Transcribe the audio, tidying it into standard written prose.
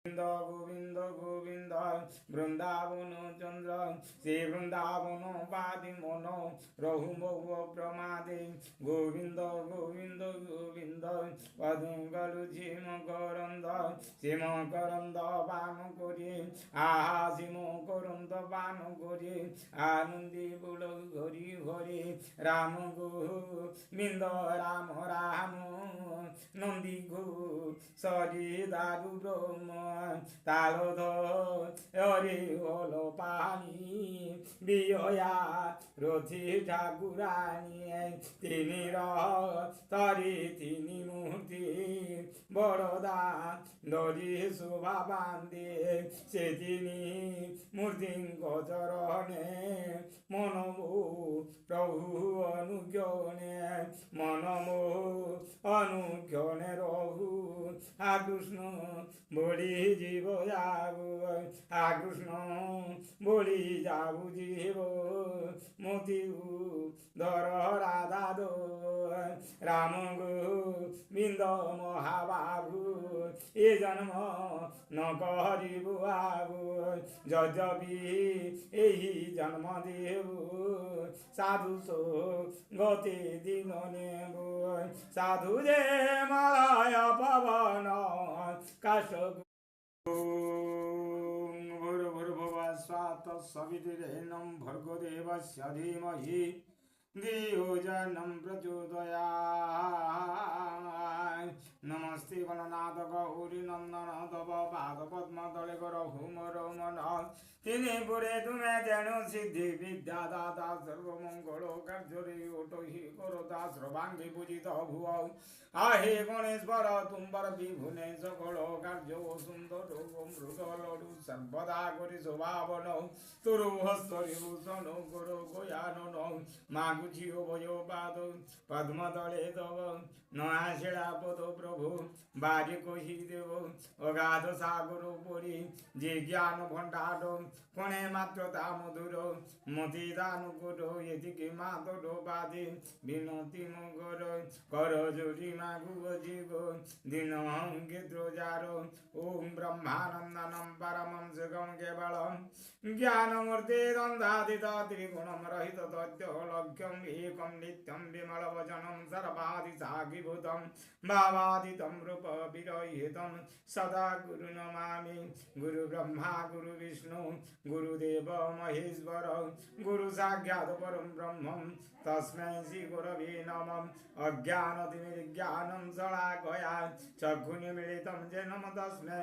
গোবিন্দ গোবিন্দ গোবিন্দ বৃন্দাবন চন্দ্র শ্রী বৃন্দাবন পাদি মন রঘুমৌ প্রমাদে গোবিন্দ গোবিন্দ গোবিন্দ পদঙ্গলু ঝিম করন্দ সীম করন্দ বান করে আহা সীম করন্দ বান করে আনন্দী বুল ঘরি ঘরে রাম গোবিন্দ রাম রাম নন্দী গো সরি দারু ব্রহ্ম তালো ধরে হলো পানি বিয়া রথি ঠাকুরানি তিনি তরি তিনি মূর্তি বড়দা ধরি শোভা বান্ধে সে তিনি মূর্তি চরণে মনমো প্রভু অনুজ্ঞনে মনমো অনুজ্ঞনে রঘু কৃষ্ণ বলি জীব যাবু কৃষ্ণ বলি যাবু জীব মতি ধর রাধা দো রাম গোবিন্দ মহাবাবু এ জন্ম ন করিবু আবু যজবি এই জন্ম দেবু সাধু গতি দিন নেবু সাধু যে মালয় পবন কাশ ভূর্ভুর্ভুবঃ স্বঃ তৎসবিতুর্বরেণ্যং ভর্গো দেবस्य धीमहि धियो यो नः प्रचोदयात् नमस्ते गणनाथ गौरी नंदन तव पाद पद्म तले रघुमर मन তিনি পুরে তুমি যেন সিদ্ধি বিদ্যা দাতা সর্বমঙ্গল কার্যরে ওটহি করতা সর্বাঙ্গে পূজিত ভুব আহে গণেশ্বর তুম্বর বিভুনে সকল কার্য সুন্দর অমৃত লডু সর্বদা করি শোভাবন তোর হস্তরি ভূষণ কর গয়ানন মাগু ঝিও ভয় পাদ পদ্ম তলে তব নয়াশিলা পদ প্রভু বারি কহি দেব অগাধ সাগর পরি যে জ্ঞান ভণ্ডার কোণে মাত্র তা মধুর মতি দান কর এদিকে মাতর বাদে বিনতি মগর কর জুরি মাগু জীব দিন অঙ্গিত যার ওম ব্রহ্মানন্দনম পরমম সুগম কেবলম জ্ঞানমূর্তি দ্বন্দ্বাতীত ত্রিগুণম রহিত তথ্য লক্ষ্যম একম নিত্যম বিমল বচনম সর্বাদি সাক্ষীভূতম ভাবাতীতম রূপ বিরহিতম সদা গুরু নমামি গুরু ব্রহ্মা গুরু বিষ্ণু गुरुदेव महेश्वर गुरु साक्षात् परं ब्रह्म तस्मै श्री गुरवे नमः अज्ञानतिमिरज्ञानं शलाकया चक्षुर्मिलितं येन तस्मै